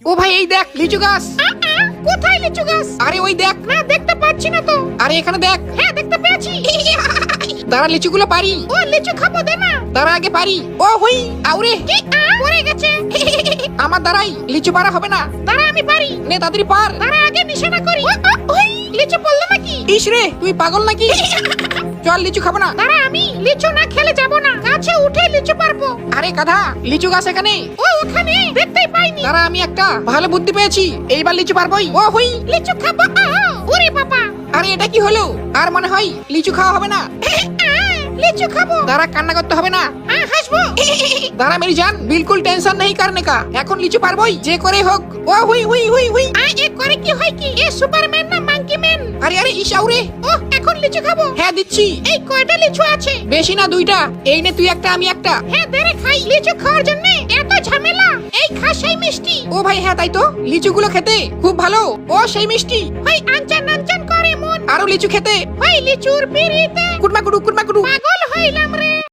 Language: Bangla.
ও ভাই এই দেখ লিচু গাছ। কোথায় লিচু গাছ? আরে ওই দেখ। না দেখতে পাচ্ছি না তো। আরে এখানে দেখ। হ্যাঁ দেখতে পেয়েছি। তারা লিচুগুলো পারি। ও লিচু খাবো দে না। তারা আগে পারি। ও হুই আউরে কি পড়ে গেছে। আমার দ্বারাই লিচু পারা হবে না। দাঁড়া আমি পারি। নে তাড়াতাড়ি পার। দাঁড়া আগে নিশানা করি। ওই লিচু পড়লো নাকি? ইস রে তুই পাগল নাকি? চল লিচু খাবো না। দাঁড়া আমি লিচু না খেলে যাব না। গাছে উঠে লিচু পারবো। আরে গাধা লিচু গাছ এখানে। ও ওখানে দেখতেই পাইনি। তারা আমি একটা ভালো বুদ্ধি পেয়েছি। এইবার লিচু পারবোই। ও হুই লিচু খাবো। ওরে বাবা। আরে এটা কি হলো? আর মনে হয় লিচু খাওয়া হবে না। লিচু খাবো। তারা কান্না করতে হবে না। হাসবো। दारा मेरी जान बिल्कुल टेंशन नहीं करने का। এখন লিচু পারবই যে করে হোক। ও হুই হুই হুই হুই। এ করে কি হয় কি? এ সুপারম্যান না মাঙ্কি ম্যান? আরে আরে ইশাউরে। ও এখন লিচু খাবো। হ্যাঁ দিচ্ছি। এই কয়টা লিচু আছে? বেশি না দুইটা। এই নে তুই একটা আমি একটা। হ্যাঁ দে রে খাই। লিচু খাওয়ার জন্য এত ঝামেলা। এই খা সেই মিষ্টি। ও ভাই হ্যাঁ তাই তো লিচুগুলো খেতে খুব ভালো। ও সেই মিষ্টি। ওই আনচান আনচান করে মন। আরো লিচু খেতে। ওই লিচুর পিড়িতে কুটমা কুটু পাগল হইলাম রে।